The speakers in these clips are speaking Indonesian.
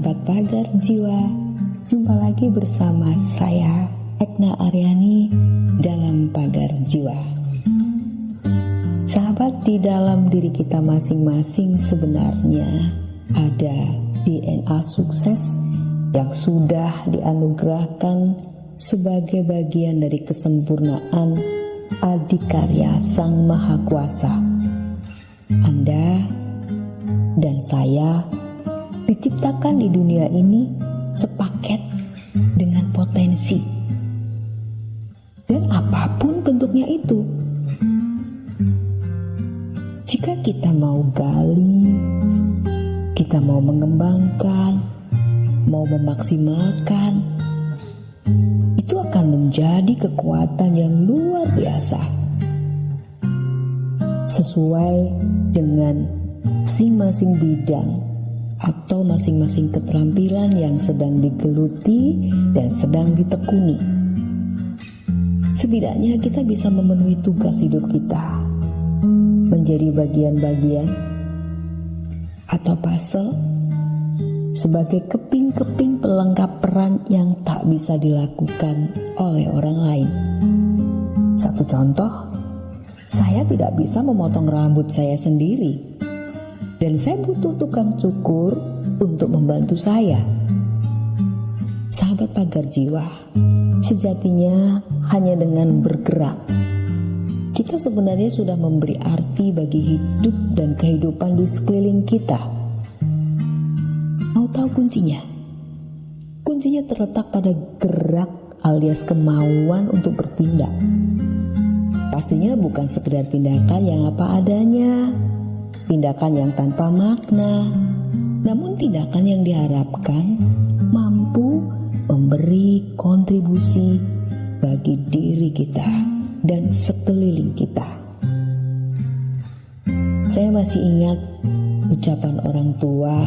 sahabat Pagar Jiwa, jumpa lagi bersama saya Ekna Aryani dalam Pagar Jiwa. Sahabat, di dalam diri kita masing-masing sebenarnya ada DNA sukses yang sudah dianugerahkan sebagai bagian dari kesempurnaan adikarya Sang Maha Kuasa. Anda dan saya diciptakan di dunia ini sepaket dengan potensi, dan apapun bentuknya itu. Jika kita mau gali, kita mau mengembangkan, mau memaksimalkan, itu akan menjadi kekuatan yang luar biasa sesuai dengan masing-masing bidang atau masing-masing keterampilan yang sedang digeluti dan sedang ditekuni. Setidaknya kita bisa memenuhi tugas hidup kita menjadi bagian-bagian atau puzzle sebagai keping-keping pelengkap peran yang tak bisa dilakukan oleh orang lain. Satu contoh, saya tidak bisa memotong rambut saya sendiri. Dan saya butuh tukang cukur untuk membantu saya. Sahabat Pagar Jiwa, sejatinya hanya dengan bergerak, kita sebenarnya sudah memberi arti bagi hidup dan kehidupan di sekeliling kita. Mau tahu kuncinya? Kuncinya terletak pada gerak alias kemauan untuk bertindak. Pastinya bukan sekedar tindakan yang apa adanya, tindakan yang tanpa makna, namun tindakan yang diharapkan mampu memberi kontribusi bagi diri kita dan sekeliling kita. Saya masih ingat ucapan orang tua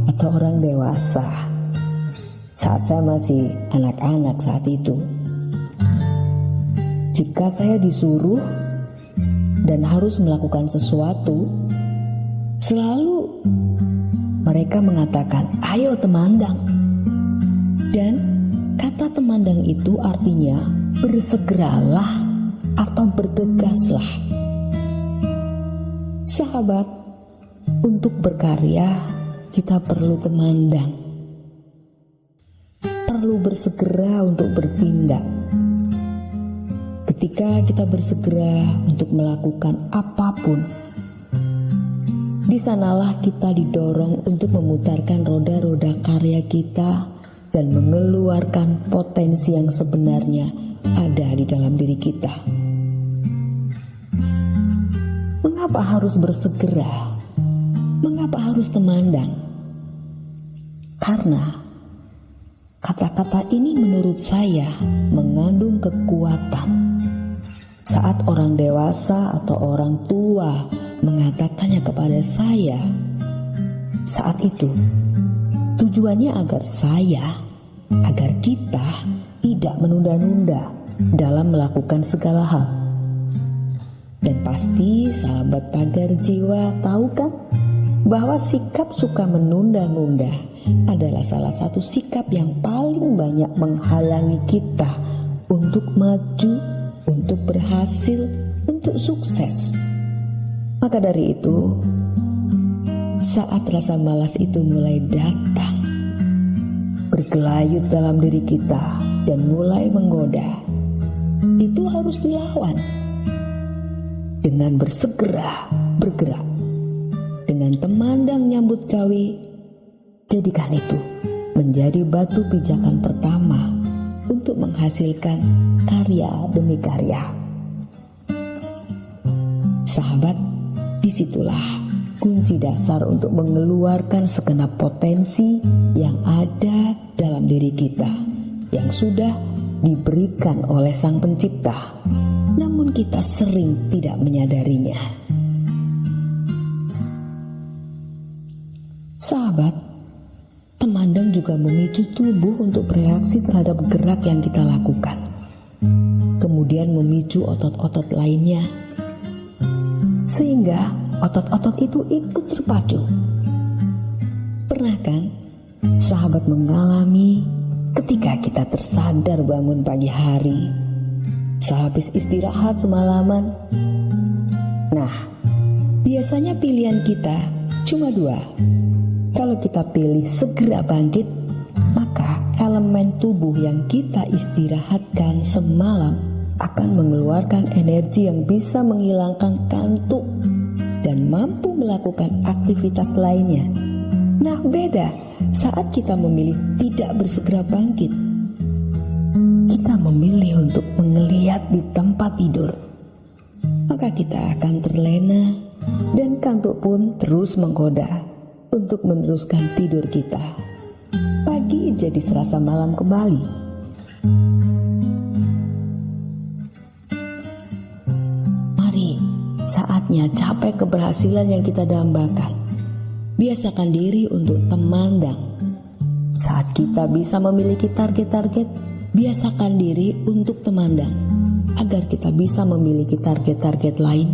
atau orang dewasa saat saya masih anak-anak saat itu. Jika saya disuruh dan harus melakukan sesuatu, selalu mereka mengatakan, "Ayo temandang." Dan kata temandang itu artinya bersegeralah atau bergegaslah. Sahabat, untuk berkarya kita perlu temandang, perlu bersegera untuk bertindak. Ketika kita bersegera untuk melakukan apapun, di sanalah kita didorong untuk memutarkan roda-roda karya kita dan mengeluarkan potensi yang sebenarnya ada di dalam diri kita. Mengapa harus bersegera? Mengapa harus temandang? Karena kata-kata ini menurut saya mengandung kekuatan. Saat orang dewasa atau orang tua mengatakannya kepada saya, saat itu tujuannya agar kita tidak menunda-nunda dalam melakukan segala hal. Dan pasti sahabat Pagar Jiwa tahu kan bahwa sikap suka menunda-nunda adalah salah satu sikap yang paling banyak menghalangi kita untuk maju, untuk berhasil, untuk sukses. Maka dari itu, saat rasa malas itu mulai datang, bergelayut dalam diri kita dan mulai menggoda, itu harus dilawan dengan bersegera bergerak, dengan temandang nyambut gawi. Jadikan itu menjadi batu pijakan pertama untuk menghasilkan karya demi karya. Sahabat, disitulah kunci dasar untuk mengeluarkan segenap potensi yang ada dalam diri kita, yang sudah diberikan oleh Sang Pencipta, namun kita sering tidak menyadarinya. Sahabat, temandang juga memicu tubuh untuk bereaksi terhadap gerak yang kita lakukan, kemudian memicu otot-otot lainnya, sehingga otot-otot itu ikut terpacu. Pernah kan sahabat mengalami ketika kita tersadar bangun pagi hari sehabis istirahat semalaman. Nah, biasanya pilihan kita cuma dua. Kalau kita pilih segera bangkit, maka elemen tubuh yang kita istirahatkan semalam akan mengeluarkan energi yang bisa menghilangkan kantuk dan mampu melakukan aktivitas lainnya. Nah, beda saat kita memilih tidak bersegera bangkit. Kita memilih untuk mengeliat di tempat tidur, maka kita akan terlena dan kantuk pun terus menggoda untuk meneruskan tidur kita. Pagi jadi serasa malam kembali. Mari, saatnya capai keberhasilan yang kita dambakan. Biasakan diri untuk temandang. Saat kita bisa memiliki target-target, biasakan diri untuk temandang, agar kita bisa memiliki target-target lain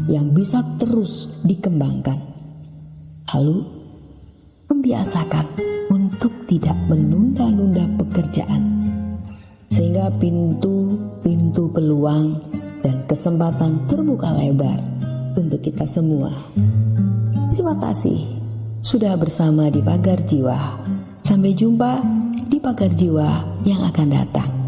yang bisa terus dikembangkan. Lalu, membiasakan untuk tidak menunda-nunda pekerjaan, sehingga pintu-pintu peluang dan kesempatan terbuka lebar untuk kita semua. Terima kasih sudah bersama di Pagar Jiwa. Sampai jumpa di Pagar Jiwa yang akan datang.